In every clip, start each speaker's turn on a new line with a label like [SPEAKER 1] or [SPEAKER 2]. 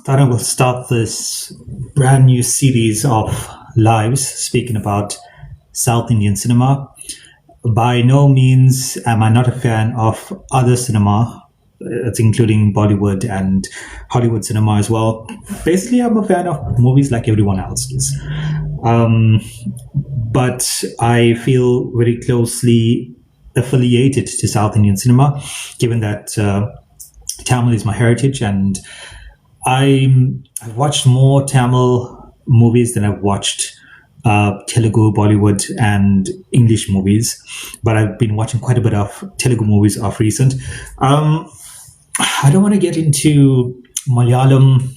[SPEAKER 1] thought I will start this brand new series of lives speaking about South Indian cinema. By no means am I not a fan of other cinema, it's including Bollywood and Hollywood cinema as well. Basically, I'm a fan of movies like everyone else is. But I feel very closely affiliated to South Indian cinema, given that Tamil is my heritage, and I've watched more Tamil movies than I've watched Telugu, Bollywood, and English movies. But I've been watching quite a bit of Telugu movies of recent. I don't want to get into Malayalam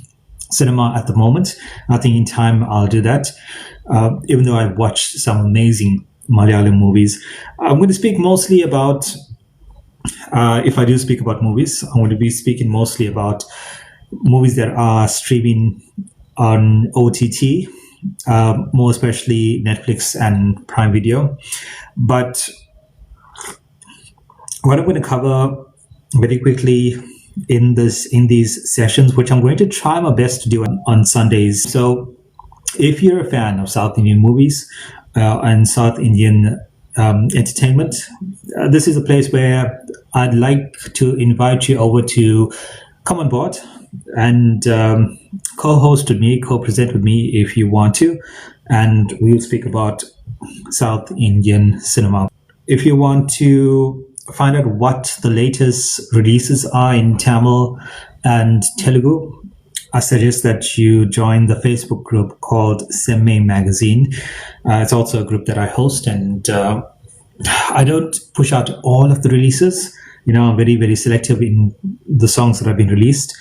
[SPEAKER 1] cinema at the moment. I think in time I'll do that. Even though I've watched some amazing Malayalam movies, I'm going to speak mostly about. If I do speak about movies, I'm going to be speaking mostly about movies that are streaming on OTT, more especially Netflix and Prime Video. But what I'm going to cover very quickly in these sessions, which I'm going to try my best to do on Sundays. So if you're a fan of South Indian movies and South Indian entertainment, this is a place where I'd like to invite you over to come on board and co-host with me, co-present with me if you want to, and we'll speak about South Indian cinema. If you want to find out what the latest releases are in Tamil and Telugu, I suggest that you join the Facebook group called Sem-May magazine. It's also a group that I host, and I don't push out all of the releases. I'm very, very selective in the songs that have been released.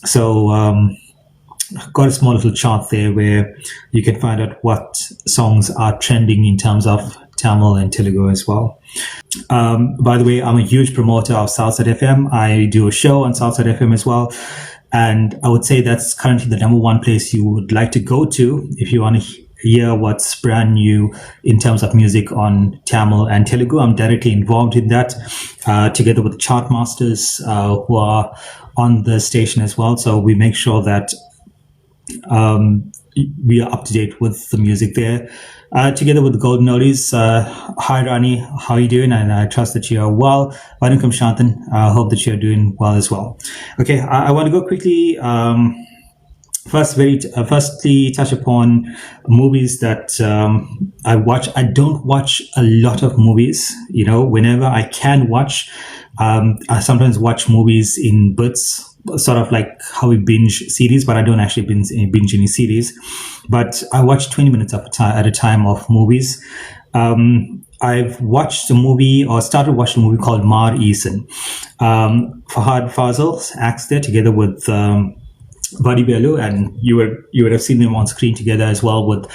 [SPEAKER 1] So I've got a small little chart there where you can find out what songs are trending in terms of Tamil and Telugu as well. By the way, I'm a huge promoter of Southside FM. I do a show on Southside FM as well. And I would say that's currently the number one place you would like to go to if you want to hear what's brand new in terms of music on Tamil and Telugu. I'm directly involved in that, together with the chart masters who are on the station as well. So we make sure that we are up to date with the music there. Together with the Golden Oldies. Hi Rani, how are you doing? And I trust that you are well. Vanakkam Shantan, I hope that you're doing well as well. Okay, I want to go quickly. Firstly, touch upon movies that I watch. I don't watch a lot of movies. Whenever I can watch, I sometimes watch movies in bits, sort of like how we binge series, but I don't actually binge any series. But I watch 20 minutes at a time of movies. I've watched a movie or started watching a movie called Mar Eason. Fahad Fazal acts there together with Buddy Belu, and you would have seen them on screen together as well with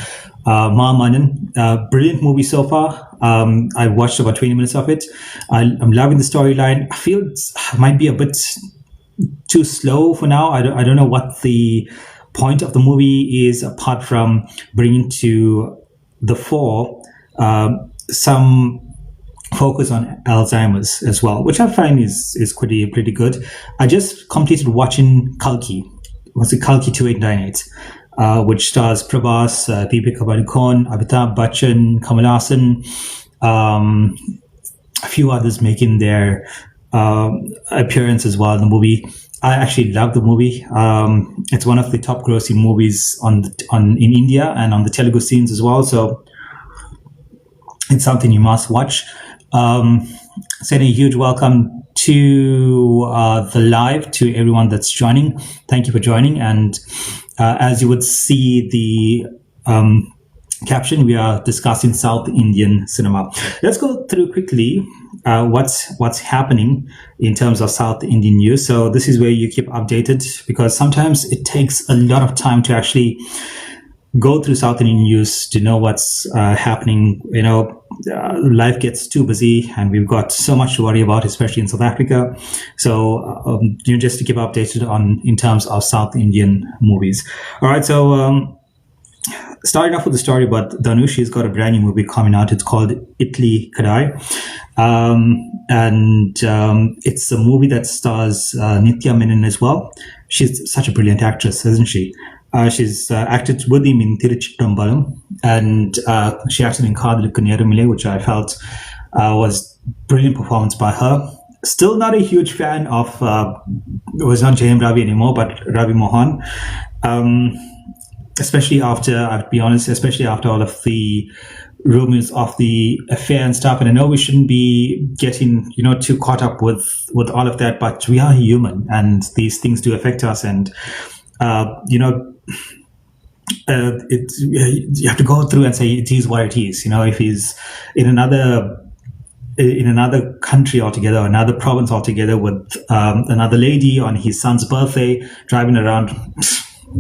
[SPEAKER 1] Ma Manan. Brilliant movie so far. I watched about 20 minutes of it. I'm loving the storyline. I feel it might be a bit too slow for now. I don't know what the point of the movie is, apart from bringing to the fore some focus on Alzheimer's as well, which I find is pretty good. I just completed watching Kalki. Was it Kalki 2898, which stars Prabhas, Deepika Padukone, Amitabh Bachchan, Kamal Haasan, a few others making their appearance as well in the movie. I actually love the movie. It's one of the top grossing movies in India and on the Telugu scenes as well. So it's something you must watch. Sending a huge welcome to the live, to everyone that's joining. Thank you for joining. And as you would see the caption, we are discussing South Indian cinema. Let's go through quickly what's happening in terms of South Indian news. So this is where you keep updated, because sometimes it takes a lot of time to actually go through South Indian news to know what's happening. Life gets too busy and we've got so much to worry about, especially in South Africa. So just to keep updated in terms of South Indian movies. All right, so starting off with the story about Dhanush, he's got a brand new movie coming out. It's called Itli Kadai. And it's a movie that stars Nitya Menon as well. she's such a brilliant actress, isn't she? She's acted with him in Tiruchitrambalam, and she acted in Kaadhaluku Neramile, which I felt was brilliant performance by her. Still not a huge fan of, it was not Jayam Ravi anymore, but Ravi Mohan. Especially after, I have to be honest, especially after all of the rumors of the affair and stuff. And I know we shouldn't be getting, too caught up with all of that, but we are human and these things do affect us. And, you have to go through and say it is what it is. If he's in another country altogether, another province altogether with another lady on his son's birthday, driving around,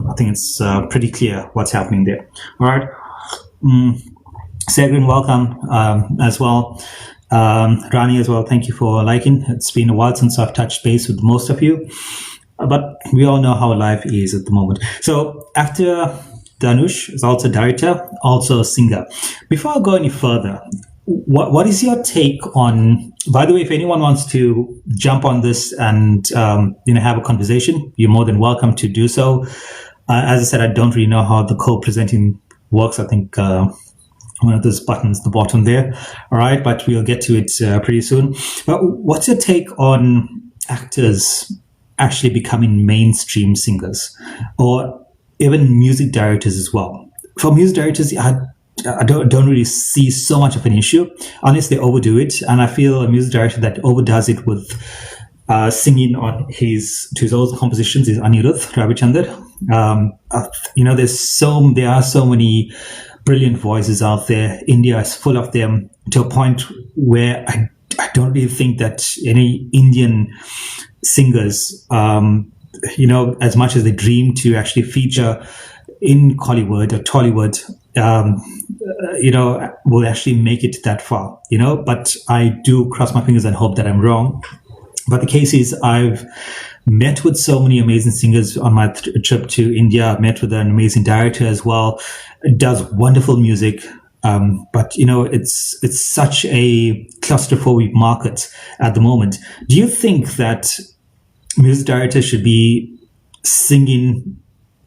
[SPEAKER 1] I think it's pretty clear what's happening there. All right. Segrin, welcome as well. Rani as well, thank you for liking. It's been a while since I've touched base with most of you, but we all know how life is at the moment. So after Dhanush is also director, also a singer. Before I go any further, what is your take on, by the way, if anyone wants to jump on this and have a conversation, you're more than welcome to do so. As I said, I don't really know how the co-presenting works. I think one of those buttons at the bottom there. All right, but we'll get to it pretty soon. But what's your take on actors actually becoming mainstream singers, or even music directors as well? For music directors, I don't really see so much of an issue unless they overdo it. And I feel a music director that overdoes it with singing on to his own compositions is Anirudh Ravichandar. There are so many brilliant voices out there. India is full of them, to a point where I don't really think that any Indian singers, as much as they dream to actually feature in Kollywood or Tollywood, will actually make it that far, but I do cross my fingers and hope that I'm wrong. But the case is, I've met with so many amazing singers on my trip to India. I've met with an amazing director as well. It does wonderful music. But it's such a claustrophobic market at the moment. Do you think that music directors should be singing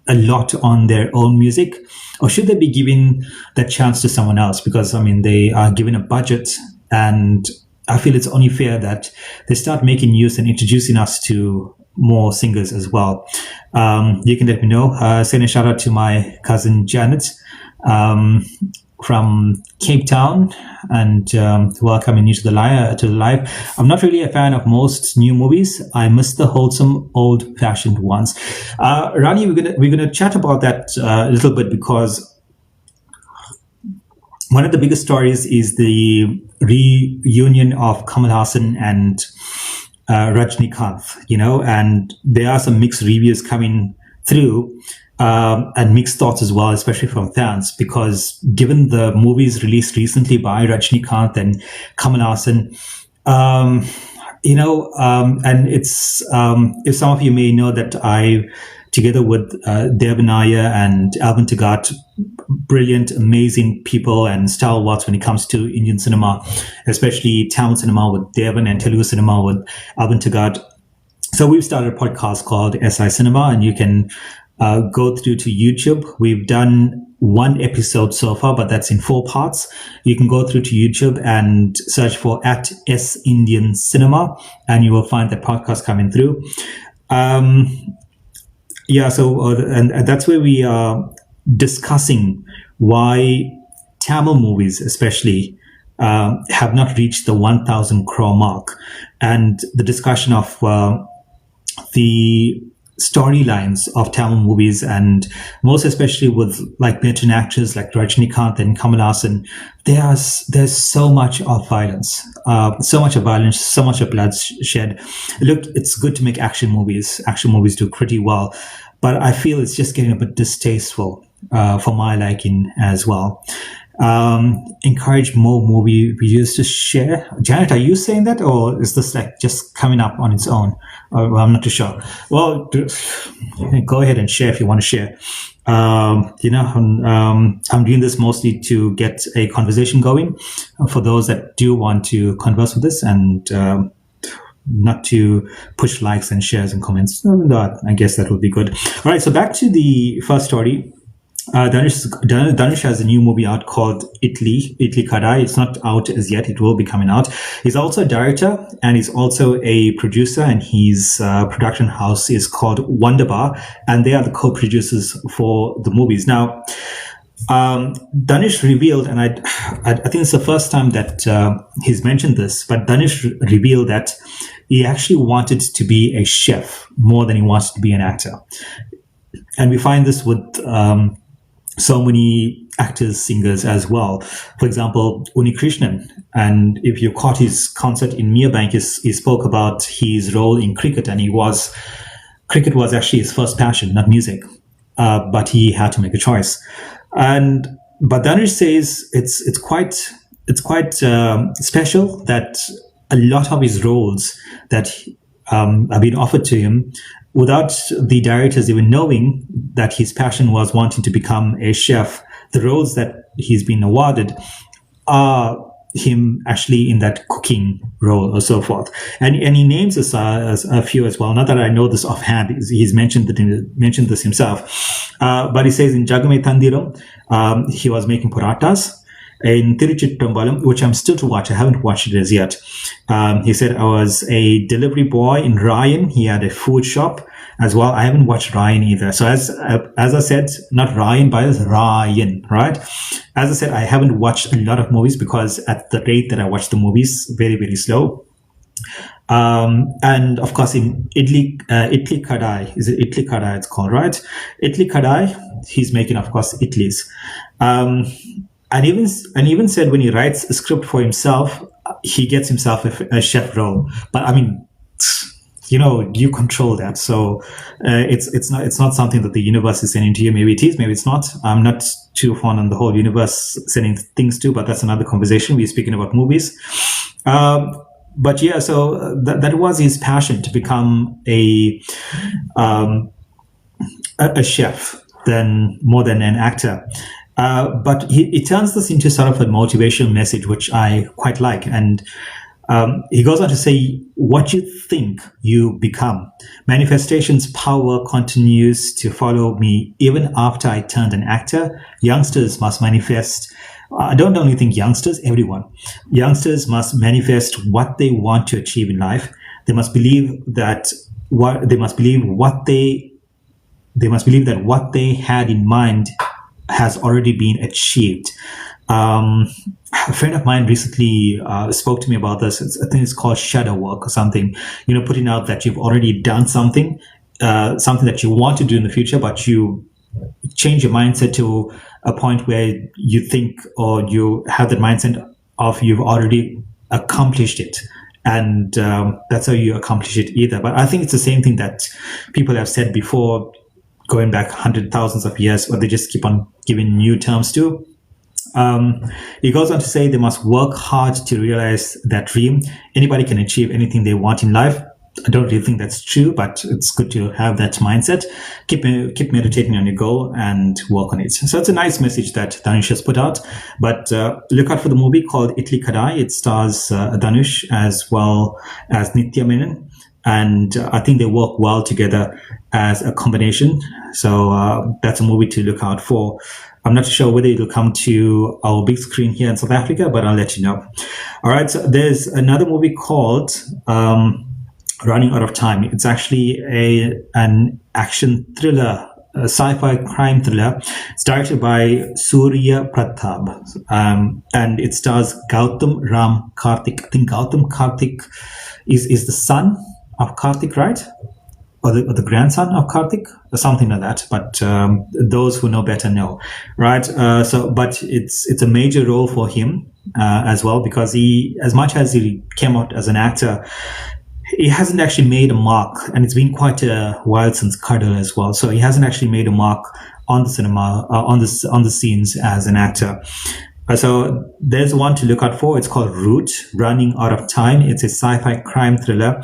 [SPEAKER 1] a lot on their own music, or should they be giving that chance to someone else? Because they are given a budget, and I feel it's only fair that they start making use and introducing us to more singers as well. You can let me know. Send a shout out to my cousin Janet from Cape Town, and welcoming you to the live. I'm not really a fan of most new movies. I miss the wholesome, old-fashioned ones. Rani, we're gonna chat about that a little bit, because one of the biggest stories is the reunion of Kamal Haasan and Rajnikanth. And there are some mixed reviews coming through. And mixed thoughts as well, especially from fans, because given the movies released recently by Rajnikanth and Kamal Haasan, and it's, if some of you may know that I, together with Devanaya and Alvin Tagat, brilliant, amazing people and stalwarts when it comes to Indian cinema, especially Tamil cinema with Devan and Telugu cinema with Alvin Tagat. So we've started a podcast called SI Cinema, and you can go through to YouTube. We've done one episode so far, but that's in 4 parts. You can go through to YouTube and search for @S Indian Cinema, and you will find that podcast coming through. And that's where we are discussing why Tamil movies especially have not reached the 1,000 crore mark, and the discussion of the storylines of Tamil movies, and most especially with like veteran actors like Rajnikanth and Kamal Haasan. There's so much of violence, so much of bloodshed. Look, it's good to make action movies. Action movies do pretty well, but I feel it's just getting a bit distasteful for my liking as well. Encourage more movie reviews to share. Janet, are you saying that, or is this like just coming up on its own? Well, I'm not too sure. Well, go ahead and share if you want to share. I'm doing this mostly to get a conversation going for those that do want to converse with us, and not to push likes and shares and comments. No, I guess that would be good. All right, so back to the first story. Danish has a new movie out called Italy Kadai. It's not out as yet. It will be coming out. He's also a director and he's also a producer, and his production house is called Wonderbar, and they are the co-producers for the movies. Now, Danish revealed, and I think it's the first time that he's mentioned this, but Danish revealed that he actually wanted to be a chef more than he wanted to be an actor. And we find this with so many actors, singers as well. For example, Krishnan. And if you caught his concert in Merebank, he spoke about his role in cricket, and cricket was actually his first passion, not music. But he had to make a choice. But Danish says it's quite special that a lot of his roles that have been offered to him, without the directors even knowing that his passion was wanting to become a chef, the roles that he's been awarded are him actually in that cooking role or so forth. And he names a few as well. Not that I know this offhand. He's mentioned this himself. But he says in Jagame Tandiram, he was making paratas. In Tiruchitrambalam, which I'm still to watch, I haven't watched it as yet. He said I was a delivery boy in Ryan. He had a food shop as well. I haven't watched Ryan either. So as I said, not Ryan, but it's Ryan, right? As I said, I haven't watched a lot of movies because at the rate that I watch the movies, very, very slow. And of course in Idli Kadai, is it Idli Kadai it's called, right? Idli Kadai, he's making, of course, idlis. And even said when he writes a script for himself, he gets himself a chef role. But I mean, you control that. So it's not something that the universe is sending to you. Maybe it is, maybe it's not. I'm not too fond on the whole universe sending things to, but that's another conversation. We're speaking about movies. But yeah, so that was his passion, to become a chef more than an actor. But he turns this into sort of a motivational message, which I quite like. And he goes on to say, what you think you become. Manifestation's power continues to follow me even after I turned an actor. Youngsters must manifest. I don't only think youngsters, everyone. Youngsters must manifest what they want to achieve in life. They must believe that what they had in mind has already been achieved. A friend of mine recently spoke to me about this. I think it's called shadow work or something. Putting out that you've already done something that you want to do in the future, but you change your mindset to a point where you think, or you have that mindset of you've already accomplished it. And that's how you accomplish it either. But I think it's the same thing that people have said before, going back hundreds, thousands of years, or they just keep on giving new terms to. He goes on to say they must work hard to realize that dream. Anybody can achieve anything they want in life. I don't really think that's true, but it's good to have that mindset. Keep meditating on your goal and work on it. So it's a nice message that Dhanush has put out. But look out for the movie called Idli Kadai. It stars Dhanush as well as Nitya Menon. And I think they work well together as a combination. So that's a movie to look out for. I'm not sure whether it'll come to our big screen here in South Africa, but I'll let you know. All right, so there's another movie called Running Out of Time. It's actually an action thriller, a sci-fi crime thriller. It's directed by Surya Pratap, and it stars Gautam Ram Karthik. I think Gautam Karthik is the son of Karthik, right? Or the grandson of Karthik, or something like that. But those who know better know, right? But it's a major role for him as well, because he, as much as he came out as an actor, he hasn't actually made a mark, and it's been quite a while since Cuddle as well. So he hasn't actually made a mark on the cinema, on the scenes as an actor. So there's one to look out for. It's called Root, Running Out of Time. It's a sci-fi crime thriller.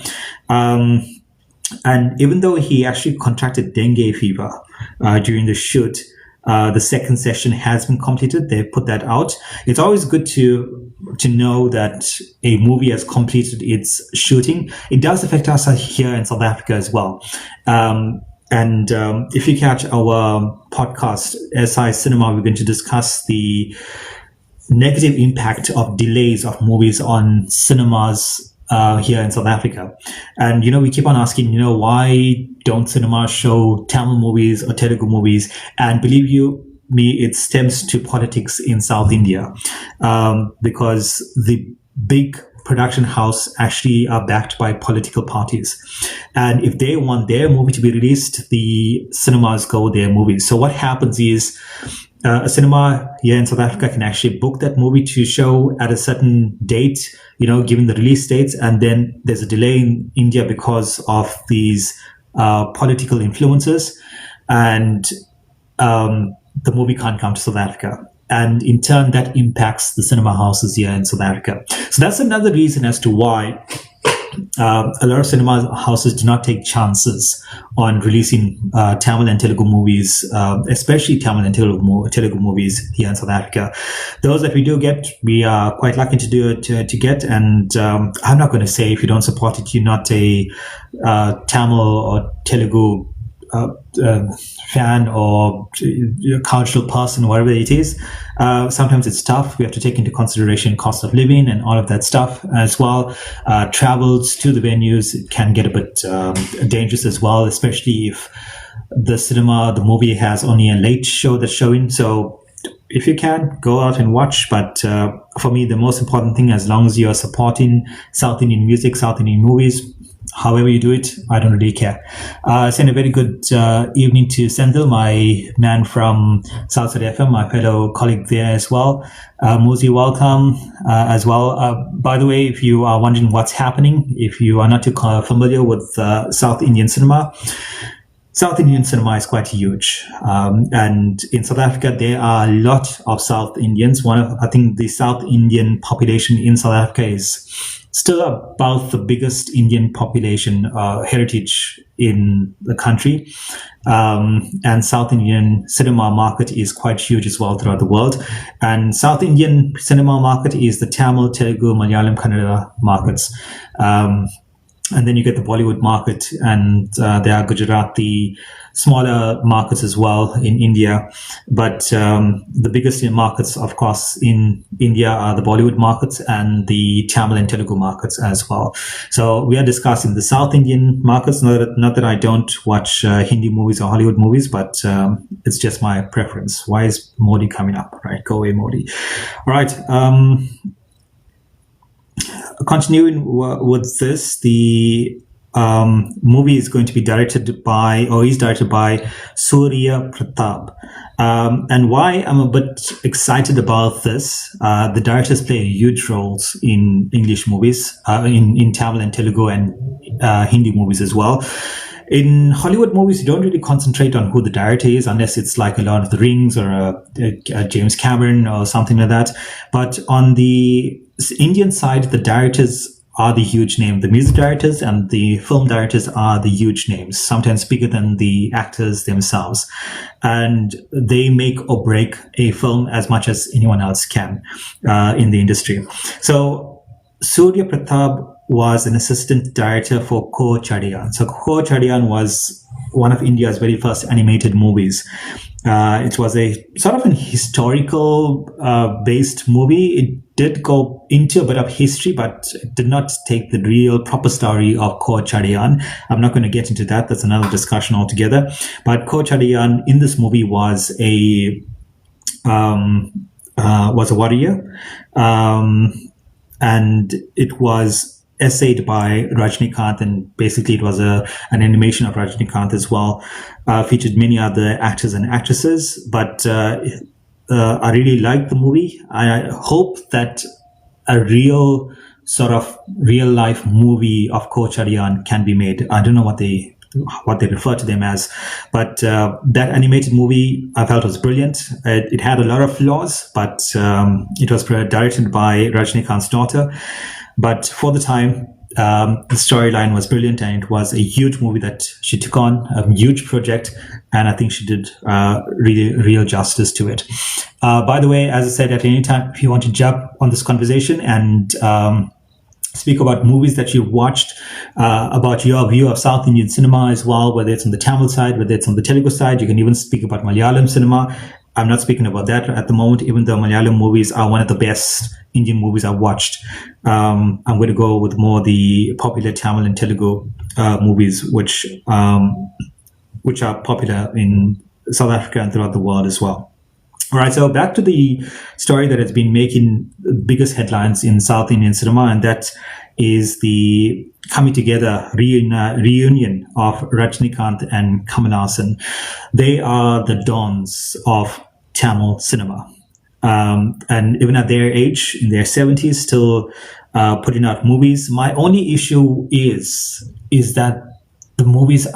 [SPEAKER 1] And even though he actually contracted dengue fever during the shoot, the second session has been completed. They put that out. It's always good to to know that a movie has completed its shooting. It does affect us here in South Africa as well. And if you catch our podcast, SI Cinema, we're going to discuss the negative impact of delays of movies on cinemas here in South Africa. And, we keep on asking, why don't cinemas show Tamil movies or Telugu movies? And believe you me, it stems to politics in South India, because the big production house actually are backed by political parties. And if they want their movie to be released, the cinemas go their movies. So what happens is a cinema here in South Africa can actually book that movie to show at a certain date, given the release dates. And then there's a delay in India because of these political influences. And the movie can't come to South Africa. And in turn, that impacts the cinema houses here in South Africa. So that's another reason as to why a lot of cinema houses do not take chances on releasing Tamil and Telugu movies, especially Tamil and Telugu movies here in South Africa. Those that we do get, we are quite lucky to do it to get. And I'm not going to say if you don't support it, you're not a Tamil or Telugu fan or cultural person, whatever it is. Sometimes it's tough. We have to take into consideration cost of living and all of that stuff as well. Travels to the venues can get a bit dangerous as well, especially if the movie has only a late show that's showing. So if you can, go out and watch. But for me, the most important thing, as long as you're supporting South Indian music, South Indian movies, however you do it, I don't really care. Send a very good evening to Sendil, my man from Southside FM, my fellow colleague there as well. Muzi, welcome as well. By the way, if you are wondering what's happening, if you are not too familiar with South Indian cinema is quite huge. And in South Africa, there are a lot of South Indians. I think the South Indian population in South Africa is still about the biggest Indian population heritage in the country. And South Indian cinema market is quite huge as well throughout the world. And South Indian cinema market is the Tamil, Telugu, Malayalam, Kannada markets. And then you get the Bollywood market, and there are Gujarati, smaller markets as well in India. But the biggest markets, of course, in India are the Bollywood markets and the Tamil and Telugu markets as well. So we are discussing the South Indian markets. Not that I don't watch Hindi movies or Hollywood movies, but it's just my preference. Why is Modi coming up, right? Go away, Modi. All right. Continuing with this, the movie is going to be directed by Surya Pratap. And why I'm a bit excited about this, the directors play huge roles in English movies, in Tamil and Telugu and Hindi movies as well. In Hollywood movies, you don't really concentrate on who the director is unless it's like a Lord of the Rings or a James Cameron or something like that. But on the Indian side, the directors are the huge name. The music directors and the film directors are the huge names, sometimes bigger than the actors themselves. And they make or break a film as much as anyone else can in the industry. So Surya Pratap was an assistant director for Ko Chadiyan. So Ko Chadiyan was one of India's very first animated movies. It was a sort of an historical based movie. It did go into a bit of history, but it did not take the real proper story of Ko Chadiyan. I'm not going to get into that. That's another discussion altogether. But Ko Chadiyan in this movie was a warrior, and it was essayed by Rajinikanth, and basically it was an animation of Rajinikanth as well. Featured many other actors and actresses, but I really liked the movie. I hope that a real life movie of Ko Chadiyan can be made. I don't know what they refer to them as, but that animated movie I felt was brilliant. It had a lot of flaws, but it was directed by Rajinikanth's daughter. But for the time, The storyline was brilliant, and it was a huge movie that she took on, a huge project, and I think she did really real justice to it. By the way, as I said, at any time, if you want to jump on this conversation and speak about movies that you've watched, about your view of South Indian cinema as well, whether it's on the Tamil side, whether it's on the Telugu side. You can even speak about Malayalam cinema. I'm not speaking about that at the moment, even though Malayalam movies are one of the best Indian movies I've watched. I'm going to go with more the popular Tamil and Telugu movies, which are popular in South Africa and throughout the world as well. All right, so back to the story that has been making the biggest headlines in South Indian cinema, and that is the coming together reunion of Rajinikanth and Kamal Haasan. They are the dons of Tamil cinema. And even at their age, in their 70s, still putting out movies. My only issue is that the movies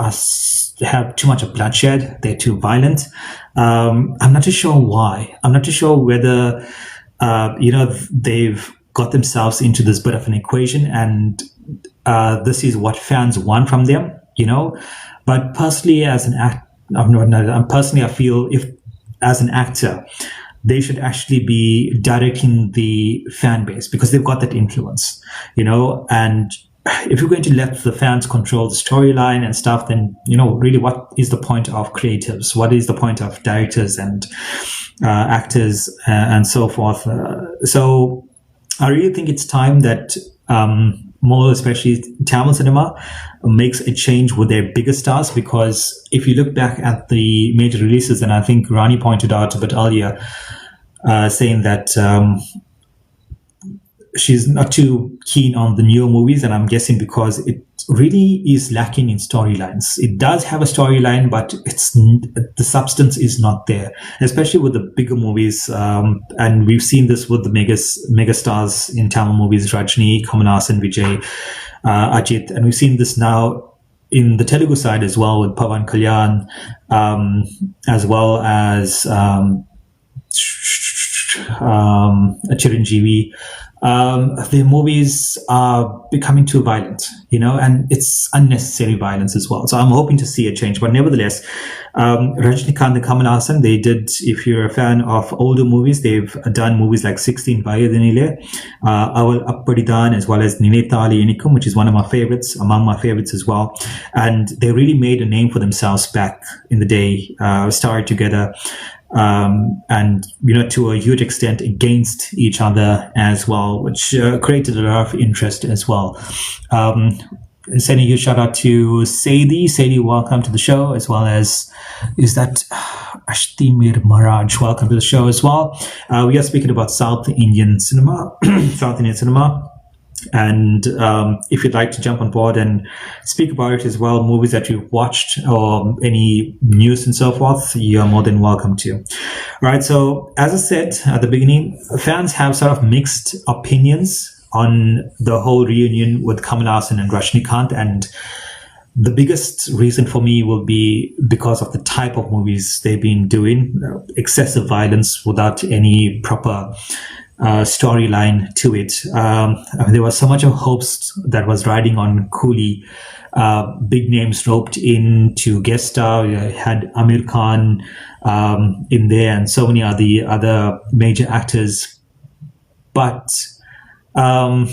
[SPEAKER 1] have too much of bloodshed. They're too violent. I'm not too sure why. I'm not too sure whether they've got themselves into this bit of an equation, and this is what fans want from them. But personally, as an I feel if as an actor, they should actually be directing the fan base because they've got that influence, and if you're going to let the fans control the storyline and stuff, then, really what is the point of creatives? What is the point of directors and actors and so forth? So I really think it's time that more especially Tamil cinema makes a change with their bigger stars, because if you look back at the major releases, and I think Rani pointed out a bit earlier, saying that she's not too keen on the newer movies, and I'm guessing because it really is lacking in storylines. It does have a storyline, but the substance is not there, especially with the bigger movies. And we've seen this with the mega stars in Tamil movies: Rajni, Kamal Haasan, Vijay, Ajit, and we've seen this now in the Telugu side as well with Pawan Kalyan, as well as Chiranjeevi. The movies are becoming too violent, and it's unnecessary violence as well. So I'm hoping to see a change. But nevertheless, Rajinikanth and Kamal Haasan, they did, if you're a fan of older movies, they've done movies like 16 Vayadinile, Aval Appadidan, as well as Ninethali Inikum, which is one of my favorites, among my favorites as well. And they really made a name for themselves back in the day, starred together. And to a huge extent against each other as well, which created a lot of interest as well. Sending a huge shout out to Sadie. Sadie, welcome to the show, as well as Ashtimir Maraj, welcome to the show as well. We are speaking about South Indian cinema. And if you'd like to jump on board and speak about it as well, movies that you've watched or any news and so forth, you're more than welcome to. All right. So as I said at the beginning, fans have sort of mixed opinions on the whole reunion with Kamal Haasan and Rajinikanth. And the biggest reason for me will be because of the type of movies they've been doing, excessive violence without any proper storyline to it. There was so much of hopes that was riding on Coolie. Big names roped in to guest star. You had Amir Khan in there, and so many other major actors. But I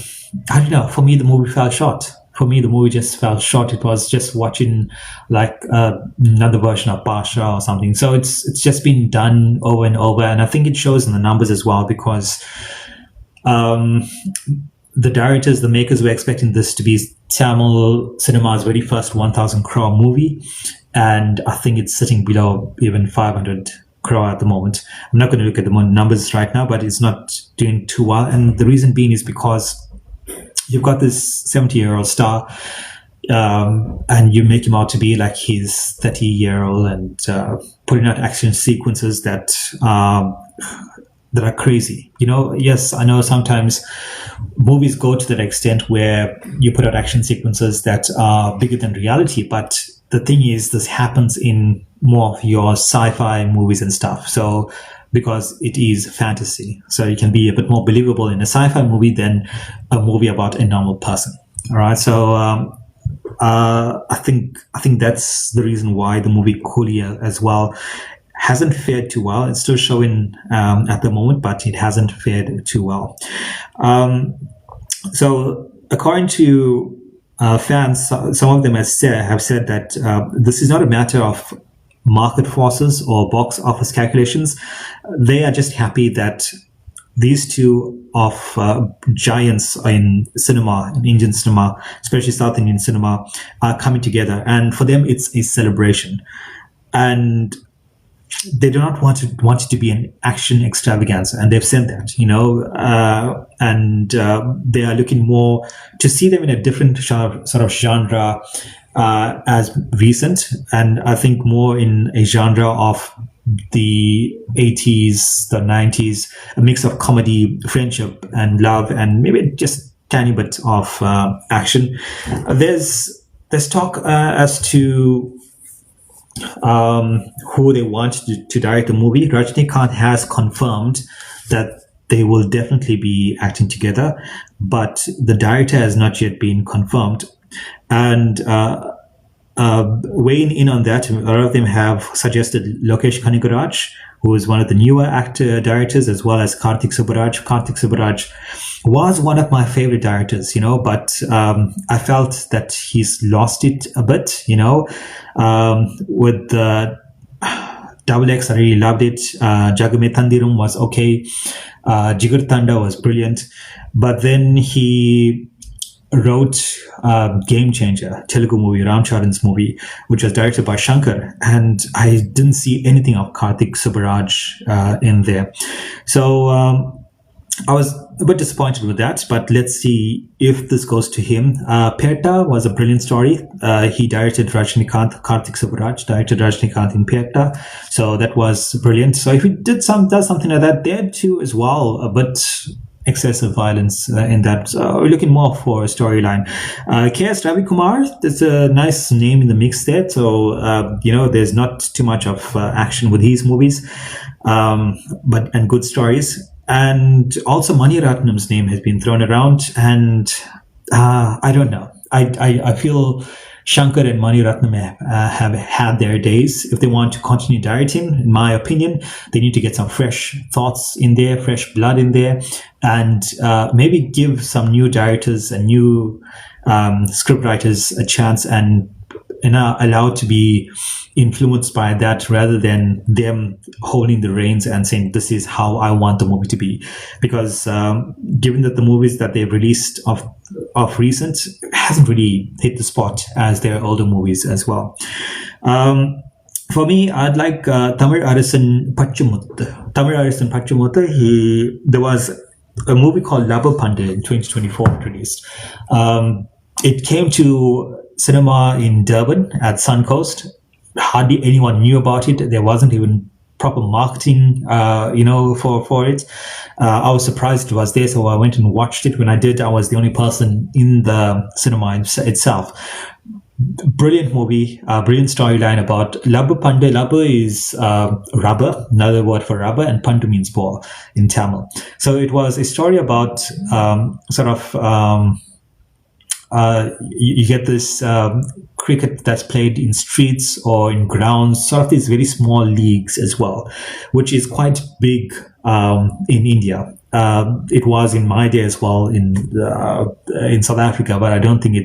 [SPEAKER 1] don't know. For me, the movie fell short. For me, the movie just fell short. It was just watching like another version of Pasha or something. So it's just been done over and over, and I think it shows in the numbers as well, because the directors, the makers, were expecting this to be Tamil cinema's very first 1,000 crore movie, and I think it's sitting below even 500 crore at the moment. I'm not going to look at the numbers right now, but it's not doing too well, and the reason being is because you've got this 70-year-old star, and you make him out to be like he's 30-year-old, and putting out action sequences that are crazy. Yes, I know sometimes movies go to that extent where you put out action sequences that are bigger than reality, but the thing is, this happens in more of your sci-fi movies and stuff. So because it is fantasy, so it can be a bit more believable in a sci-fi movie than a movie about a normal person. All right, so I think that's the reason why the movie Coolie as well hasn't fared too well. It's still showing at the moment, but it hasn't fared too well. Um, so according to fans, some of them have said that this is not a matter of market forces or box office calculations. They are just happy that these two of giants in cinema, in Indian cinema, especially South Indian cinema, are coming together. And for them, it's a celebration. And they do not want it to be an action extravaganza, and they've said that, and they are looking more to see them in a different sort of genre as recent, and I think more in a genre of the 80s, the 90s, a mix of comedy, friendship, and love, and maybe just tiny bit of action. There's talk as to who they want to direct the movie. Rajnikant has confirmed that they will definitely be acting together, but the director has not yet been confirmed. And weighing in on that, a lot of them have suggested Lokesh Kanigaraj, who is one of the newer actor directors, as well as Karthik Subbaraj. Karthik Subbaraj was one of my favorite directors, but I felt that he's lost it a bit, with the Double X, I really loved it. Jagame Thandiram was okay. Jigar Tanda was brilliant. But then he wrote Game Changer, Telugu movie, Ram Charan's movie, which was directed by Shankar. And I didn't see anything of Karthik Subbaraj in there. So I was a bit disappointed with that, but let's see if this goes to him. Peta was a brilliant story. He directed Rajnikant, Karthik Subbaraj directed Rajnikant in Peta. So that was brilliant. So if he does something like that there too as well, a bit excessive violence in that. So we're looking more for a storyline. K.S. Ravi Kumar, there's a nice name in the mix there. So, there's not too much of action with his movies, and good stories. And also Mani Ratnam's name has been thrown around, and I don't know. I feel Shankar and Mani Ratnam have had their days. If they want to continue directing, in my opinion, they need to get some fresh thoughts in there, fresh blood in there, and maybe give some new directors and new scriptwriters a chance, and allowed to be influenced by that rather than them holding the reins and saying, this is how I want the movie to be. Because given that the movies that they've released of recent hasn't really hit the spot as their older movies as well. For me, I'd like Tamil Arasan Pachamuthu. Tamil Arasan Pachamuthu, there was a movie called Labba Pandey in 2024 released. It came to cinema in Durban at Suncoast. Hardly anyone knew about it. There wasn't even proper marketing, for it. I was surprised it was there, so I went and watched it. When I did, I was the only person in the cinema itself. Brilliant movie, brilliant storyline about Labba Pandey. Labba is rubber, another word for rubber, and Pandu means ball in Tamil. So it was a story about you get this cricket that's played in streets or in grounds, sort of these very small leagues as well, which is quite big in India. It was in my day as well in South Africa, but I don't think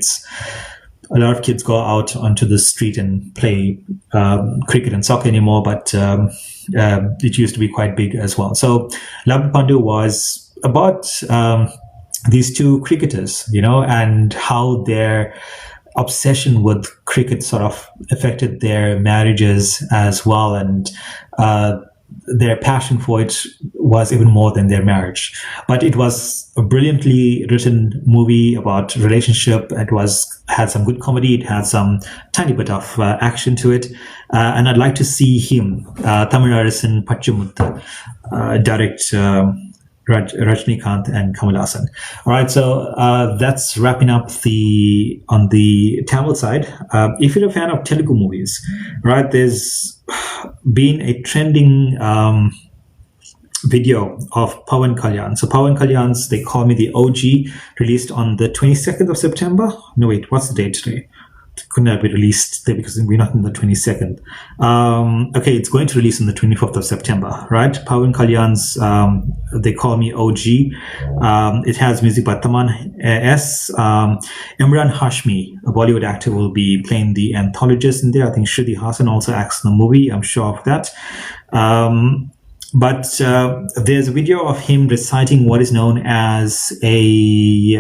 [SPEAKER 1] a lot of kids go out onto the street and play cricket and soccer anymore, but it used to be quite big as well. So Labba Pandey was about these two cricketers, and how their obsession with cricket sort of affected their marriages as well, and their passion for it was even more than their marriage. But it was a brilliantly written movie about relationship. It had some good comedy. It had some tiny bit of action to it, and I'd like to see him, Tamil Arasan Pachamuthu, direct Rajnikant and Kamal Haasan. All right, so that's wrapping up on the Tamil side. If you're a fan of Telugu movies, right, there's been a trending video of Pawan Kalyan. So Pawan Kalyan's They Call Me the OG, released on the 22nd of September. No, wait, what's the date today? Couldn't that be released there because we're not in the 22nd? Okay, it's going to release on the 24th of September, right? Pawan Kalyan's They Call Me OG. It has music by Taman S. Imran Hashmi, a Bollywood actor, will be playing the anthologist in there. I think Shruti Hassan also acts in the movie. I'm sure of that. But there's a video of him reciting what is known as a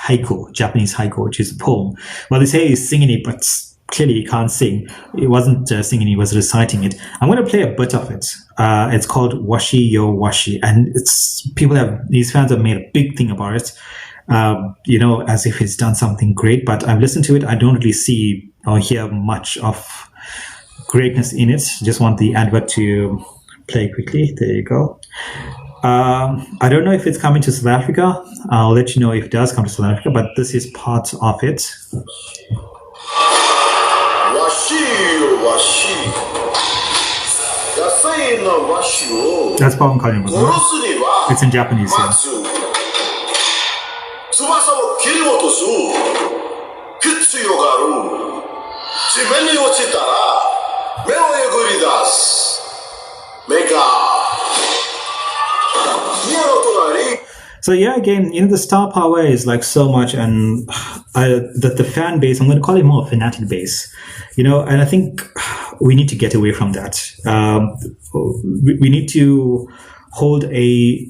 [SPEAKER 1] haiku, Japanese haiku, which is a poem. Well, they say he's singing it, but clearly he can't sing. He wasn't singing, he was reciting it. I'm going to play a bit of it. It's called Washi Yo Washi, and these fans have made a big thing about it, as if he's done something great, but I've listened to it. I don't really see or hear much of greatness in it. Just want the advert to play quickly. There you go. I don't know if it's coming to South Africa. I'll let you know if it does come to South Africa, but this is part of it. That's Pawan Kalyan. It's in Japanese here. So yeah, again, the star power is like so much, and the fan base, I'm going to call it more a fanatic base, and I think we need to get away from that. We need to hold a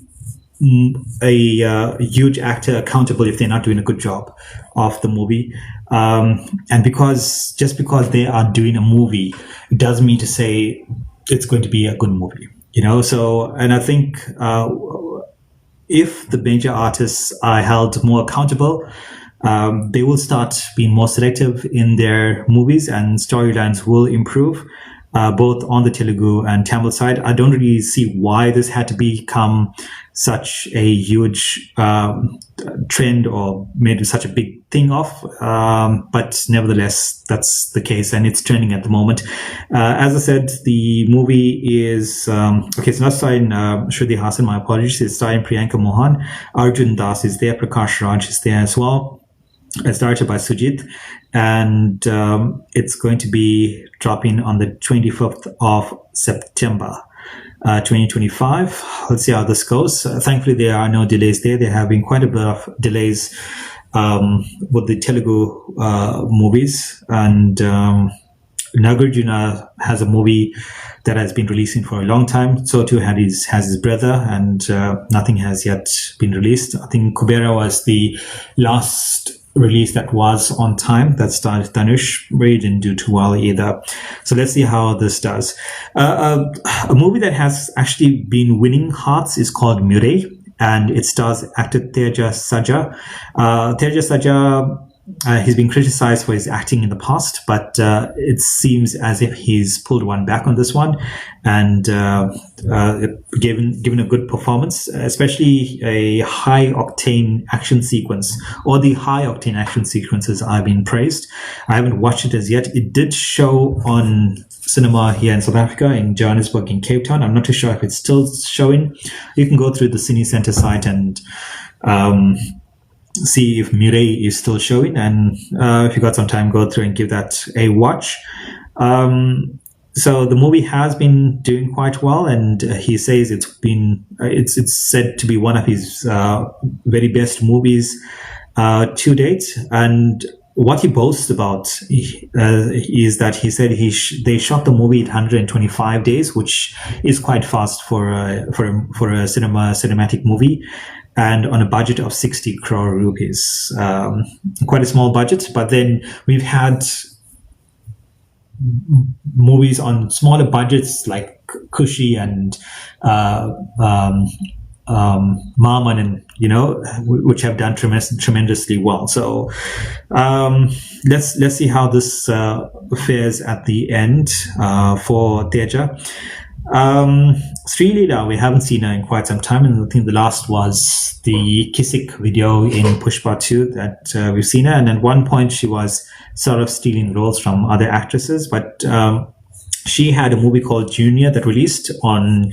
[SPEAKER 1] huge actor accountable if they're not doing a good job of the movie, and just because they are doing a movie, it doesn't mean to say it's going to be a good movie, So, and I think if the major artists are held more accountable, they will start being more selective in their movies, and storylines will improve, both on the Telugu and Tamil side. I don't really see why this had to become such a huge trend or made such a big thing of, but nevertheless, that's the case, and it's trending at the moment. As I said, the movie is it's not starring Shruti Hassan, my apologies. It's starring Priyanka Mohan. Arjun Das is there. Prakash Raj is there as well. It's directed by Sujit, and it's going to be dropping on the 25th of September 2025. Let's see how this goes. Thankfully, there are no delays there. There have been quite a bit of delays with the Telugu movies, and Nagarjuna has a movie that has been releasing for a long time. So too has his brother, and nothing has yet been released. I think Kubera was the last release that was on time. That started Dhanush. Really didn't do too well either. So let's see how this does. A movie that has actually been winning hearts is called Murai, and it stars actor Teja Saja. Teja Saja, he's been criticized for his acting in the past, but it seems as if he's pulled one back on this one, and given a good performance, especially a high-octane action sequence, or the high-octane action sequences are being praised. I haven't watched it as yet. It did show on cinema here in South Africa, in Johannesburg, in Cape Town. I'm not too sure if it's still showing. You can go through the Cine Center site and see if Murai is still showing, and if you got some time, go through and give that a watch. So the movie has been doing quite well, and he says it's said to be one of his very best movies to date. And what he boasts about is that he said they shot the movie in 125 days, which is quite fast for a cinematic movie, and on a budget of 60 crore rupees. Quite a small budget, but then we've had movies on smaller budgets like Kushi and Maman, and which have done tremendously well. So let's see how this fares at the end for Teja. Sri Leela, we haven't seen her in quite some time, and I think the last was the Kisik video in Pushpa 2 that we've seen her, and at one point she was sort of stealing roles from other actresses, but she had a movie called Junior that released on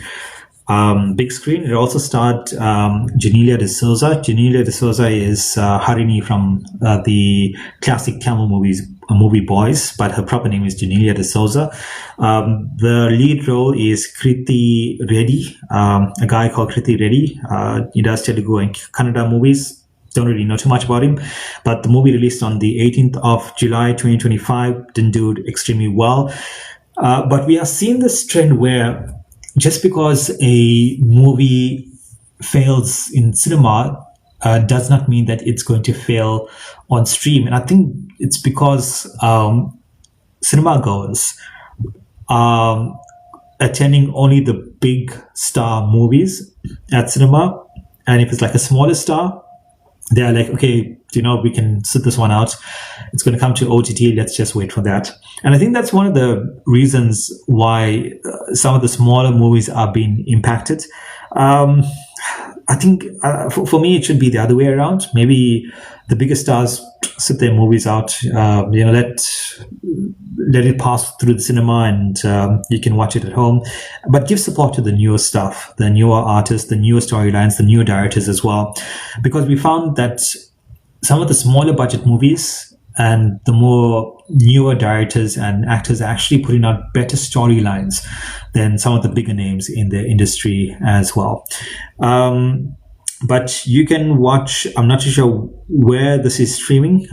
[SPEAKER 1] big screen. It also starred Janelia de Souza. Janelia de Souza is Harini from the classic Tamil movie Boys, but her proper name is Janelia de Souza. The lead role is Kriti Reddy, a guy called Kriti Reddy. He does Telugu and Kannada movies. Don't really know too much about him, but the movie released on the 18th of July 2025 didn't do extremely well. But we are seeing this trend where just because a movie fails in cinema does not mean that it's going to fail on stream. And I think it's because cinema goers are attending only the big star movies at cinema. And if it's like a smaller star, they're like, okay, we can sit this one out. It's going to come to OTT. Let's just wait for that. And I think that's one of the reasons why some of the smaller movies are being impacted. I think for me, it should be the other way around. Maybe the bigger stars sit their movies out, let it pass through the cinema and you can watch it at home. But give support to the newer stuff, the newer artists, the newer storylines, the newer directors as well. Because we found that some of the smaller budget movies and the more newer directors and actors are actually putting out better storylines than some of the bigger names in the industry as well. But you can watch, I'm not too sure where this is streaming.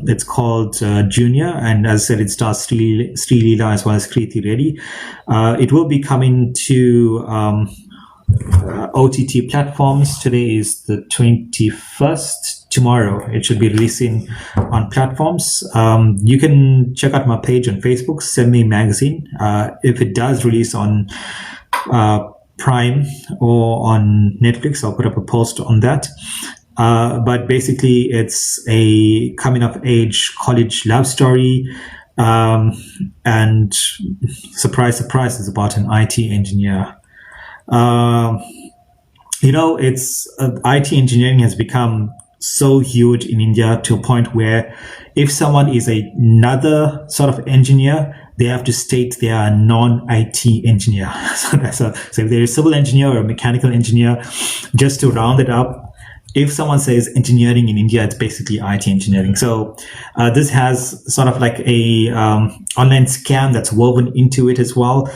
[SPEAKER 1] It's called Junior, and as I said, it stars Sri Leela as well as Kriti Reddy. It will be coming to OTT platforms. Today is the 21st. Tomorrow it should be releasing on platforms. You can check out my page on Facebook, Sem-May Magazine. If it does release on Prime or on Netflix, I'll put up a post on that. But basically, it's a coming of age college love story. And surprise, surprise, it's about an IT engineer. It's IT engineering has become so huge in India to a point where if someone is another sort of engineer, they have to state they are a non-IT engineer. So if they're a civil engineer or a mechanical engineer, just to round it up, if someone says engineering in India, it's basically IT engineering. So this has sort of like a online scam that's woven into it as well.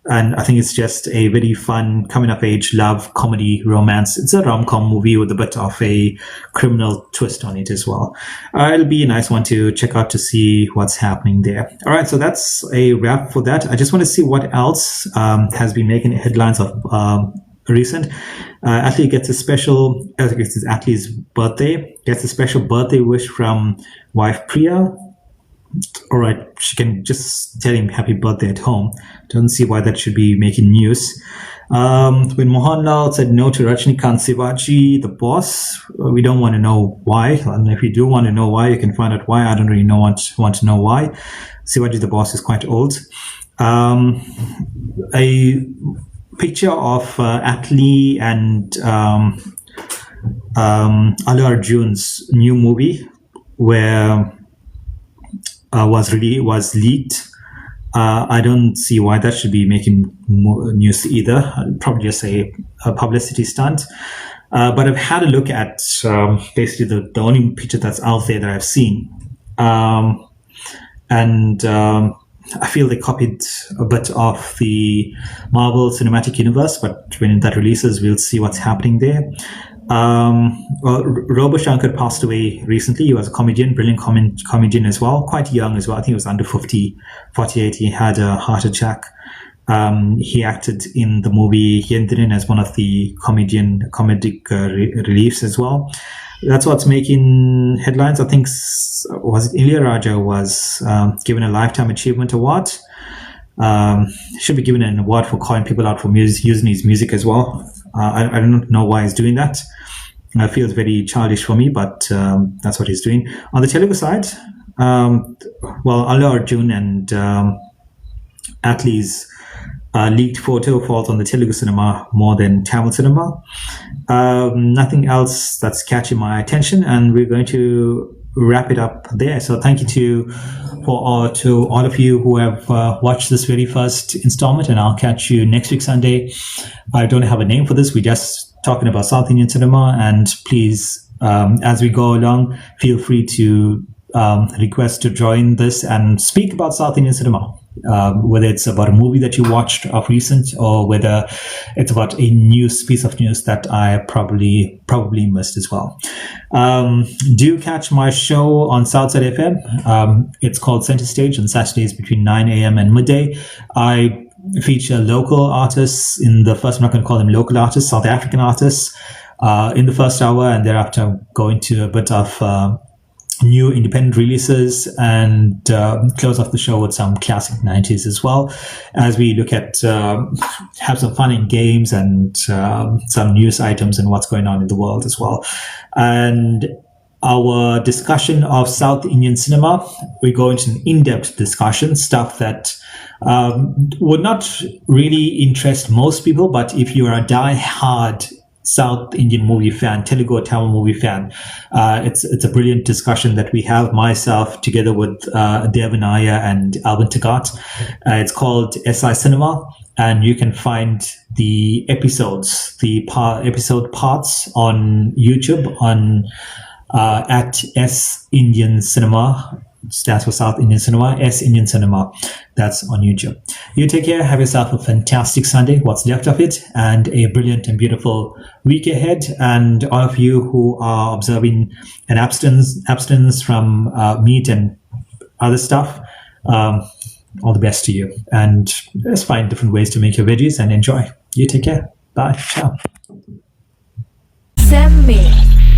[SPEAKER 1] And I think it's just a very fun coming-of-age love comedy romance. It's a rom-com movie with a bit of a criminal twist on it as well. It'll be a nice one to check out to see what's happening there. All right, so that's a wrap for that. I just want to see what else has been making headlines of recent. Atlee gets a special, it's Atlee's birthday, gets a special birthday wish from wife Priya. All right, she can just tell him happy birthday at home. Don't see why that should be making news. When Mohanlal said no to Rajnikant Sivaji, the boss, we don't want to know why. And if you do want to know why, you can find out why. I don't really want to know why. Sivaji, the boss, is quite old. A picture of Atlee and Allu Arjun's new movie where was leaked. I don't see why that should be making news either. Probably just a publicity stunt. But I've had a look at basically the only picture that's out there that I've seen. And I feel they copied a bit of the Marvel Cinematic Universe, but when that releases, we'll see what's happening there. Robo Shankar passed away recently. He was a comedian, brilliant comedian as well, quite young as well. I think he was under 50, 48. He had a heart attack. He acted in the movie Yendiran as one of the comedic reliefs as well. That's what's making headlines. I think, was it Ilayaraja was given a Lifetime Achievement Award. Should be given an award for calling people out for using his music as well. I don't know why he's doing that. It feels very childish for me, but that's what he's doing. On the Telugu side, Allu Arjun and Atlee's leaked photo falls on the Telugu cinema more than Tamil cinema. Nothing else that's catching my attention, and we're going to wrap it up there. So thank you to all of you who have watched this very first installment, and I'll catch you next week Sunday. I don't have a name for this. We're just talking about South Indian cinema, and please, as we go along, feel free to request to join this and speak about South Indian cinema. Whether it's about a movie that you watched of recent, or whether it's about a piece of news that I probably missed as well. Do catch my show on Southside FM. It's called Center Stage on Saturdays between 9 a.m. and midday. I feature local artists in the first. I'm not going to call them local artists, South African artists, in the first hour, and thereafter go into a bit of new independent releases, and close off the show with some classic 90s as well, as we look at have some fun in games and some news items and what's going on in the world as well. And our discussion of South Indian cinema, we go into an in-depth discussion, stuff that would not really interest most people, but if you are a die-hard South Indian movie fan, Telugu or Tamil movie fan, it's a brilliant discussion that we have, myself together with Devanaya and Alvin Tagat. It's called SI Cinema, and you can find the episodes, episode parts on YouTube on at S Indian Cinema. Stands for South Indian Cinema, S Indian Cinema. That's on YouTube. You take care. Have yourself a fantastic Sunday, what's left of it, and a brilliant and beautiful week ahead. And all of you who are observing an abstinence from meat and other stuff, all the best to you. And let's find different ways to make your veggies and enjoy. You take care. Bye. Ciao.
[SPEAKER 2] Sem-May.